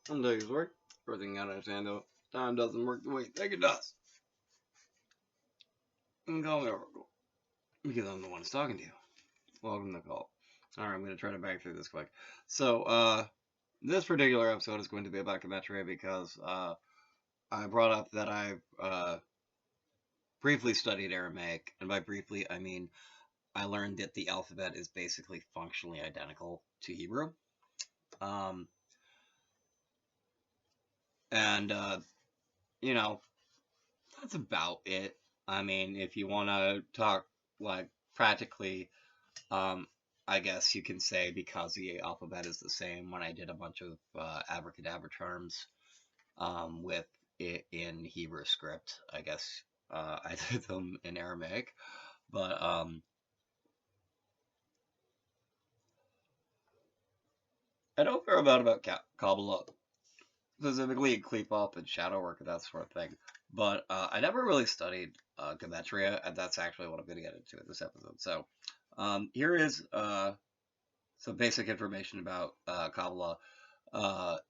Some days work. Everything you gotta understand though, time doesn't work the way you think it does. You can call me Oracle because I'm the one who's talking to you. Welcome to the call. All right, I'm gonna try to bang through this quick. So, this particular episode is going to be about Gemmetria because I brought up that I've briefly studied Aramaic, and by briefly I mean I learned that the alphabet is basically functionally identical to Hebrew. Um, and you know, that's about it. I mean, if you want to talk like practically, um, I guess you can say because the alphabet is the same. When I did a bunch of abracadabra terms with it in Hebrew script, I guess I did them in Aramaic, but I know a fair amount about Kabbalah, specifically Cleep Up and Shadow Work and that sort of thing. But I never really studied Gematria, and that's actually what I'm going to get into in this episode. So here is some basic information about Kabbalah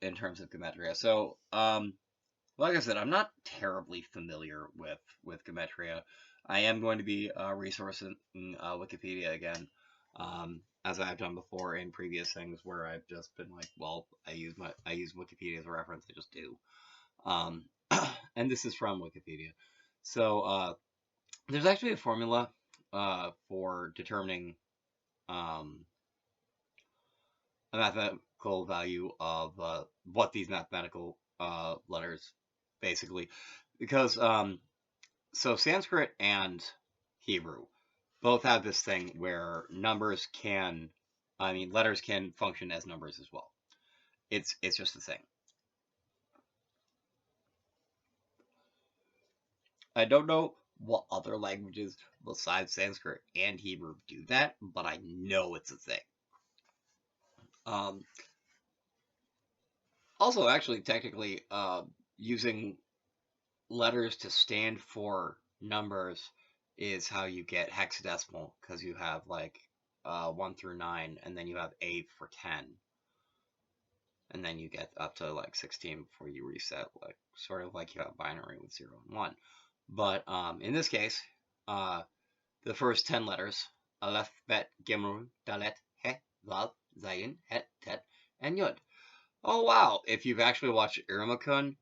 in terms of Gematria. So, like I said, I'm not terribly familiar with Gematria. I am going to be resourcing Wikipedia again, as I've done before in previous things where I've just been like, well, I use Wikipedia as a reference. I just do. Um, and this is from Wikipedia. So there's actually a formula for determining um, a mathematical value of what these mathematical letters basically, because so Sanskrit and Hebrew both have this thing where letters can function as numbers as well. It's just a thing. I don't know what other languages besides Sanskrit and Hebrew do that, but I know it's a thing. Um, Also, actually, technically, using letters to stand for numbers is how you get hexadecimal, because you have like 1 through 9, and then you have 8 for 10, and then you get up to like 16 before you reset, like sort of like you have binary with 0 and 1. But in this case, the first 10 letters, Aleph, Bet, Gimel, Dalet, He, Vav, Zayin, Het, Tet, and Yud. Oh wow! If you've actually watched Irmakun,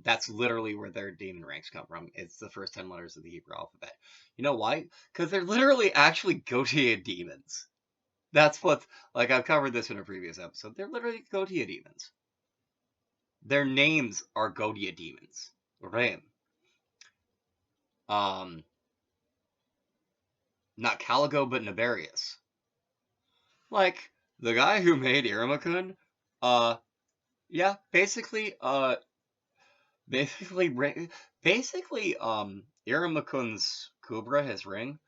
that's literally where their demon ranks come from. It's the first 10 letters of the Hebrew alphabet. You know why? Because they're literally actually Gotia demons. That's what, like, I've covered this in a previous episode. They're literally Gotia demons. Their names are Gotia demons. Ram. Um, Not Caligo, but Nabarius. Like, the guy who made Irmakun, uh, yeah, basically, basically, Iramakun's Kubra, his ring,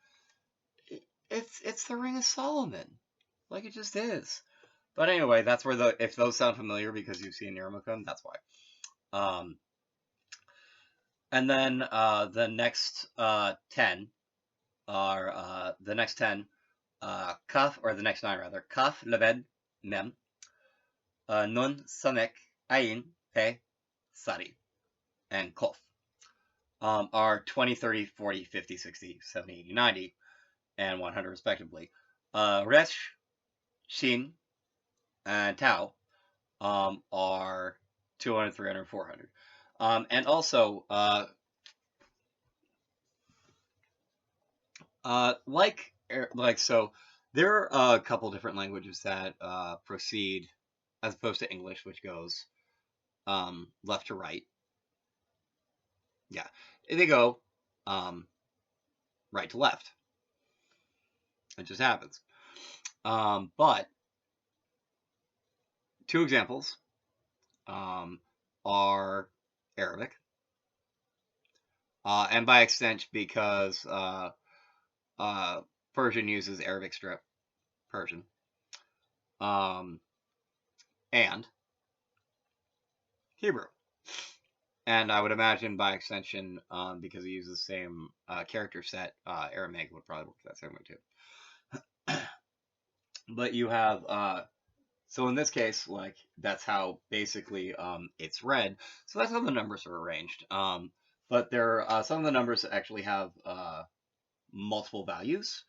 it's the Ring of Solomon, like it just is. But anyway, that's where if those sound familiar because you've seen Iramakun, that's why. Um, and then the next 10 are Kaf, or the next 9 rather, Kaf, Leved, Mem, Nun, Samek, Ayin, Pe, Sadi, and Kof. Are 20, 30, 40, 50, 60, 70, 80, 90, and 100 respectively. Resh, Shin, and Tau are 200, 300, 400. And also, so, there are a couple different languages that proceed as opposed to English, which goes left to right. Yeah, they go right to left. It just happens. But two examples are Arabic, and by extension, because Persian uses Arabic strip Persian, um, and Hebrew. And I would imagine by extension, because it uses the same character set, Aramaic would probably work that same way too. But you have So in this case, like that's how basically it's read. So that's how the numbers are arranged. But there are some of the numbers that actually have multiple values,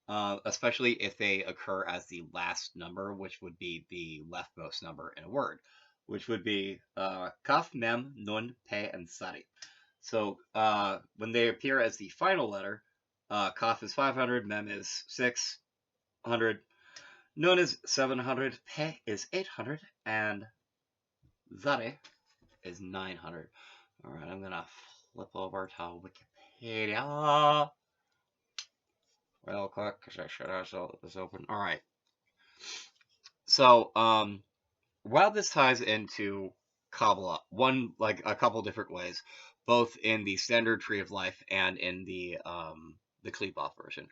especially if they occur as the last number, which would be the leftmost number in a word, which would be kaf, mem, nun, pe, and sari. So when they appear as the final letter, kaf is 500, mem is 600, nun is 700, pe is 800, and sari is 900. All right, I'm gonna flip over to Wikipedia real quick because I should have this open. All right. So, while this ties into Kabbalah, like a couple different ways, both in the standard Tree of Life and in the Kleboff version,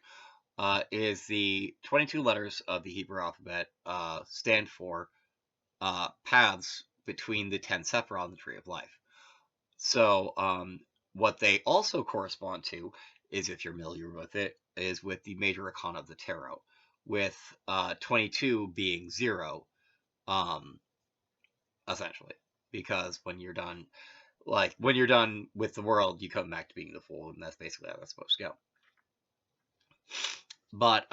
is the 22 letters of the Hebrew alphabet stand for paths between the 10 Sephiroth on the Tree of Life. So, what they also correspond to is, if you're familiar with it, is with the major arcana of the tarot, with 22 being 0, um, essentially, because when you're done with the world, you come back to being the fool, and that's basically how that's supposed to go. But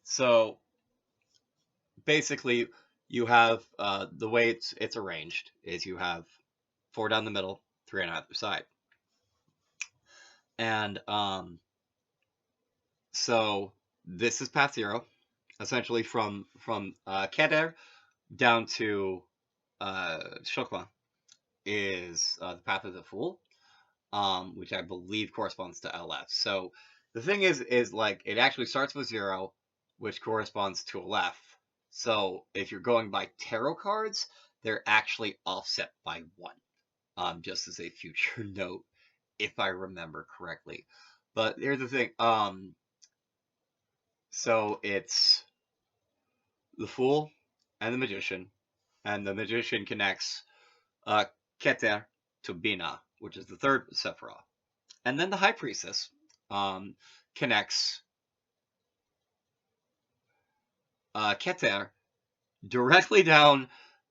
so basically, you have the way it's arranged is you have 4 down the middle, 3 on either side, and so this is path 0, essentially from Keder down to Shokma is the path of the fool, which I believe corresponds to LF. So the thing is like it actually starts with 0, which corresponds to LF. So if you're going by tarot cards, they're actually offset by 1. Just as a future note, if I remember correctly. But here's the thing. So it's the fool and the magician connects Keter to Bina, which is the third Sephiroth. And then the high priestess connects Keter directly down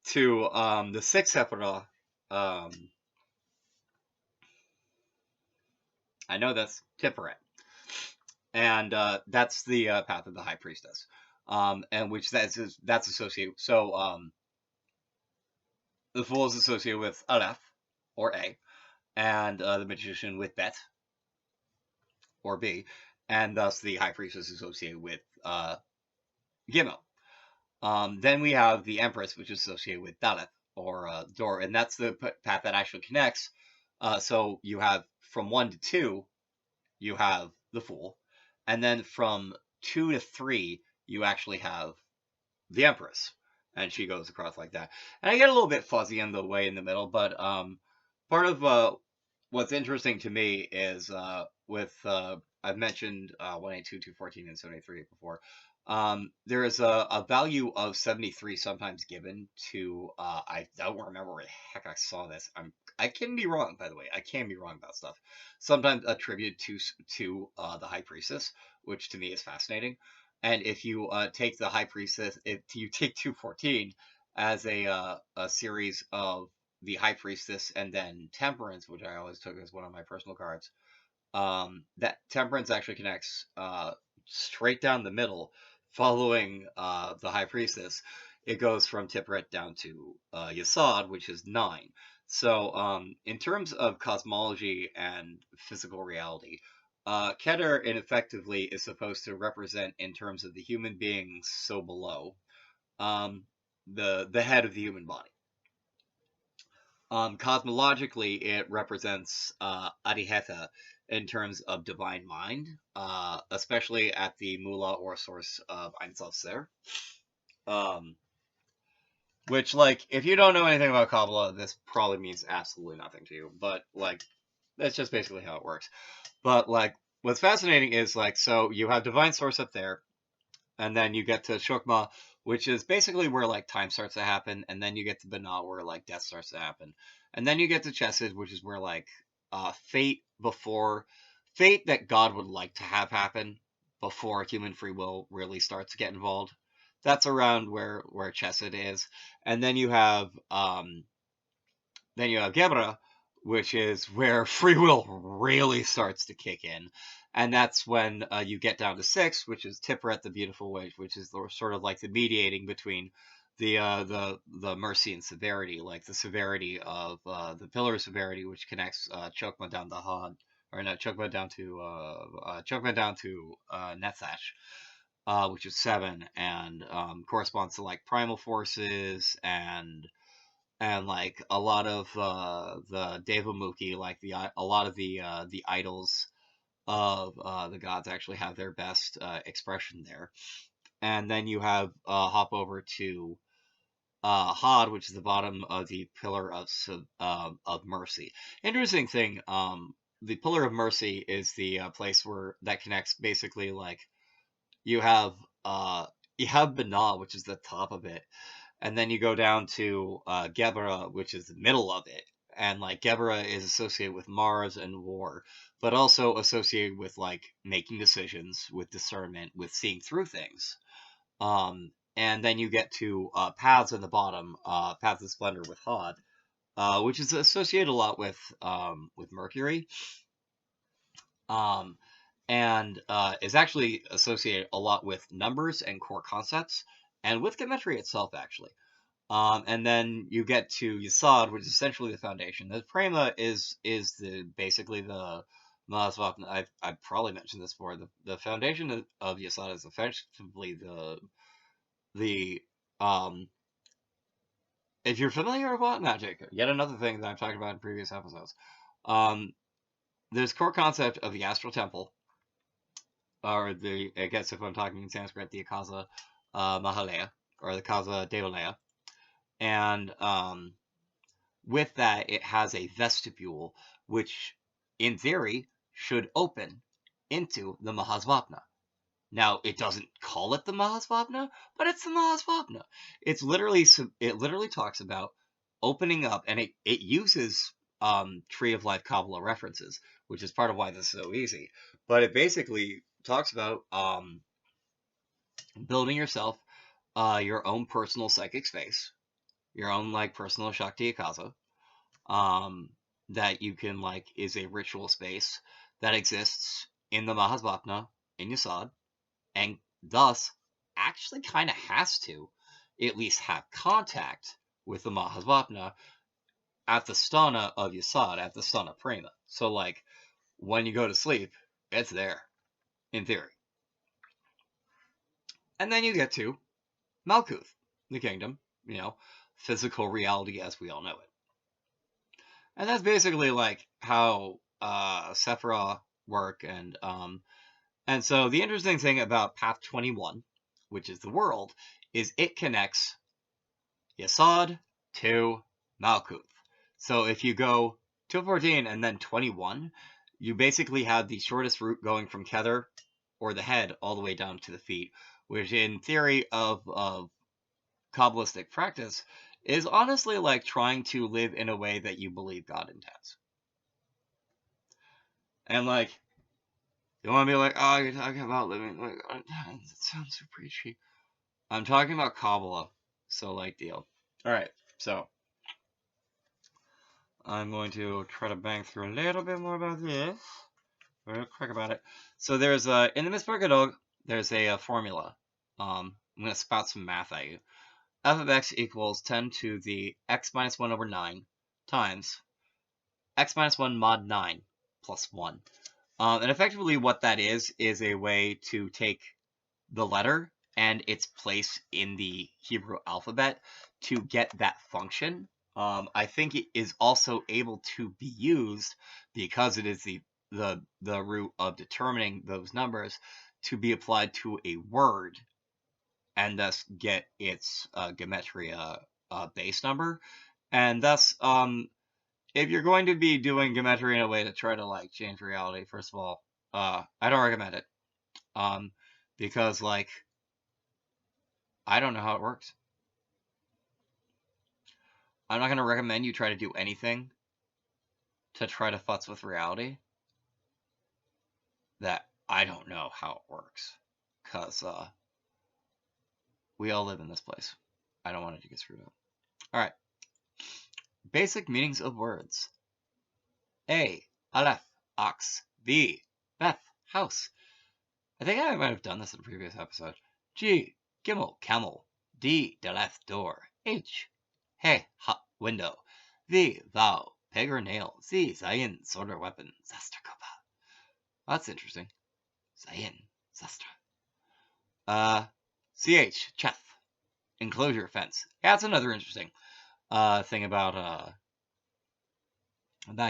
to the sixth Sephiroth. I know that's Tiferet. And that's the path of the high priestess. And which that's associated. So the fool is associated with Aleph, or A, and the magician with Bet, or B, and thus the high priestess is associated with Gimel. Then we have the Empress, which is associated with Daleth, or Dor, and that's the path that actually connects. So you have from 1 to 2, you have the Fool, and then from 2 to 3, you actually have the Empress, and she goes across like that. And I get a little bit fuzzy in the way in the middle, but part of what's interesting to me is with I've mentioned 182, 214, and 73 before. There is a value of 73 sometimes given to I don't remember where the heck I saw this. I can be wrong, by the way. I can be wrong about stuff. Sometimes attributed to the High Priestess, which to me is fascinating. And if you take the High Priestess, if you take 214 as a series of the High Priestess and then Temperance, which I always took as one of my personal cards, that Temperance actually connects straight down the middle, following the High Priestess. It goes from Tiferet down to Yasad, which is 9. So, in terms of cosmology and physical reality, Keter effectively is supposed to represent, in terms of the human being so below, um, the head of the human body. Cosmologically, it represents Adiheta in terms of divine mind, especially at the Mula or source of Ein Sof Ser. Which, like, if you don't know anything about Kabbalah, this probably means absolutely nothing to you. But, like, that's just basically how it works. But, like, what's fascinating is, like, so you have divine source up there, and then you get to Shukma, which is basically where like time starts to happen, and then you get to Banal, where like death starts to happen, and then you get to Chesed, which is where like fate that God would like to have happen before human free will really starts to get involved. That's around where Chesed is, and then you have Gebra, which is where free will really starts to kick in. And that's when you get down to 6, which is Tipperet the Beautiful Witch, which is sort of like the mediating between the mercy and severity, like the severity of the pillar of severity, which connects Chokmah down to Had, or no, Chokmah down to Nethash, which is 7, and corresponds to like primal forces and like a lot of the Devamuki, like a lot of the idols of the gods actually have their best expression there. And then you have hop over to Had, which is the bottom of the pillar of mercy. Interesting thing, the pillar of mercy is the place where that connects basically like you have uh you have Bana, which is the top of it, and then you go down to Gebra, which is the middle of it. And like Gebra is associated with Mars and war, but also associated with like making decisions, with discernment, with seeing through things. And then you get to Paths in the bottom, Paths of Splendor with Hod, which is associated a lot with Mercury, um, and is actually associated a lot with numbers and core concepts, and with Gemmetria itself actually. And then you get to Yesod, which is essentially the foundation. The Prema is the basically the Mahasvapna. I've probably mentioned this before. The foundation of Yesod is effectively the if you're familiar with Black Magic, yet another thing that I've talked about in previous episodes. Um, there's core concept of the Astral Temple, or I guess if I'm talking in Sanskrit, the Akaza Mahalaya, or the Kaza Devalaya, and with that, it has a vestibule, which, in theory, should open into the Mahasvapna. Now, it doesn't call it the Mahasvapna, but it's the Mahasvapna. It literally talks about opening up, and it uses Tree of Life Kabbalah references, which is part of why this is so easy. But it basically talks about building yourself your own personal psychic space, your own like personal Shakti Akaza, that you can like is a ritual space that exists in the Mahasvapna in Yesod, and thus actually kind of has to at least have contact with the Mahasvapna at the stana of Yesod, at the stana prima. So like when you go to sleep, it's there in theory. And then you get to Malkuth, the kingdom, physical reality as we all know it. And that's basically like how Sephiroth work, and so the interesting thing about Path 21, which is the world, is it connects Yesod to Malkuth. So if you go 214 and then 21, you basically have the shortest route going from Kether or the head all the way down to the feet, which in theory of Kabbalistic practice is honestly like trying to live in a way that you believe God intends. And like, you want to be like, oh, you're talking about living like God intends. It sounds so preachy. I'm talking about Kabbalah, so like deal. All right, so I'm going to try to bang through a little bit more about this. Real quick about it. So there's in the Mitzvah there's a formula. I'm gonna spout some math at you. F of x equals 10 to the x minus 1 over 9 times x minus 1 mod 9 plus 1. And effectively what that is a way to take the letter and its place in the Hebrew alphabet to get that function. I think it is also able to be used because it is the root of determining those numbers to be applied to a word and thus get its Gematria base number. And thus, if you're going to be doing Gematria in a way to try to like change reality, first of all, I don't recommend it. Because like I don't know how it works. I'm not going to recommend you try to do anything to try to futz with reality that I don't know how it works. Because we all live in this place. I don't want it to get screwed up. Alright. Basic meanings of words. A. Aleph. Ox. B. Beth. House. I think I might have done this in a previous episode. G. Gimel. Camel. D. Daleth. Door. H. He. Hot. Window. V. Vow. Peg or nail. Z. Zayin. Sword or weapon. Zastra Kopa. That's interesting. Zayin. Zastra. CH. Cheth. Enclosure. Fence. Yeah, that's another interesting thing about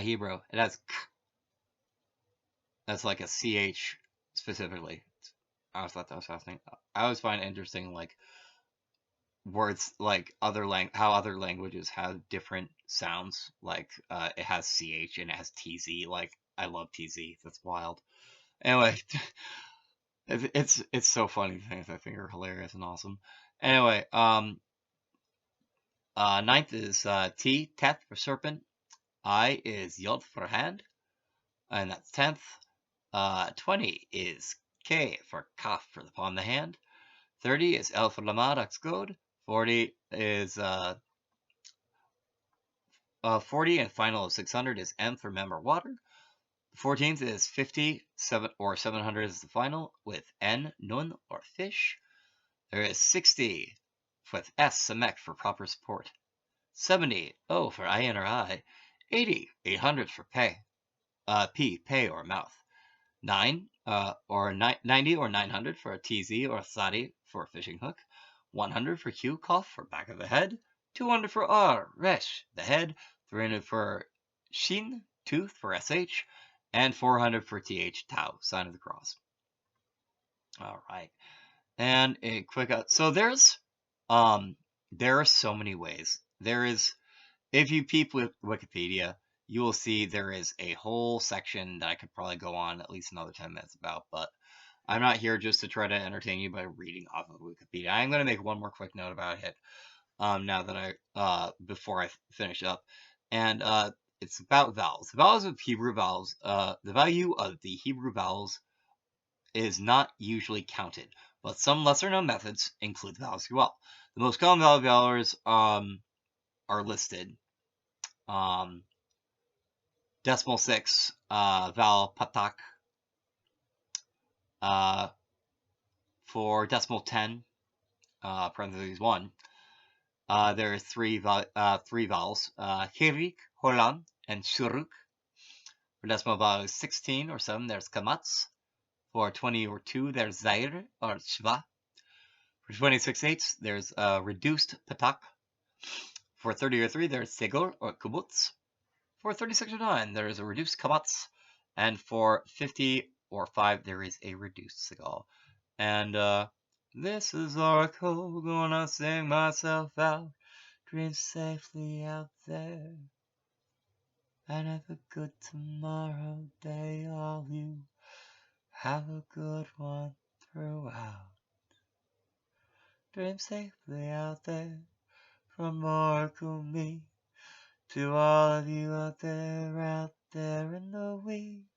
Hebrew. It has k. That's like a CH specifically. I always thought that was fascinating. I always find it interesting, like, words like how other languages have different sounds. Like, it has CH and it has TZ. Like, I love TZ. That's wild. Anyway, it's so funny. Things I think are hilarious and awesome. Anyway, ninth is T, teth for serpent. I is yod for hand, and that's 10th. 20 is K for kaf for the palm of the hand. 30 is El for Lamar, that's good. 40 is 40 and final of 600 is M for mem or water. The 14th is 50 or 700 is the final with N, nun or fish. There is 60 with S, semek for proper support. 70 O for IN or I. 80 800 for pay. P, pay or mouth. 90 or 900 for a TZ or a Sadi for a fishing hook. 100 for Q, cough for back of the head. 200 for R, resh, the head. 300 for Shin, tooth for SH. And 400 for TH, Tau, sign of the cross. All right. And a quick so there are so many ways. There is, if you peep with Wikipedia, you will see there is a whole section that I could probably go on at least another 10 minutes about, but I'm not here just to try to entertain you by reading off of Wikipedia. I'm going to make one more quick note about it now that before I finish up. And it's about vowels. The vowels of Hebrew vowels, the value of the Hebrew vowels is not usually counted, but some lesser known methods include the vowels as well. The most common vowels are listed. Decimal 6, vowel patak. For decimal 10, parentheses 1, there are three vowels, hirik, holam, and shuruk. For decimal value 16 or 7, there's kamatz. For 20 or 2, there's zair or shva. For 26/8, there's reduced patak. For 30 or 3, there's segor or kubutz. For 36 or 9, there is a reduced kamatz. And for 50 or 5, there is a reduced segal. And this is Oracle, gonna sing myself out. Dream safely out there. And have a good tomorrow day, all you. Have a good one throughout. Dream safely out there. From Oracle me to all of you out there in the wee.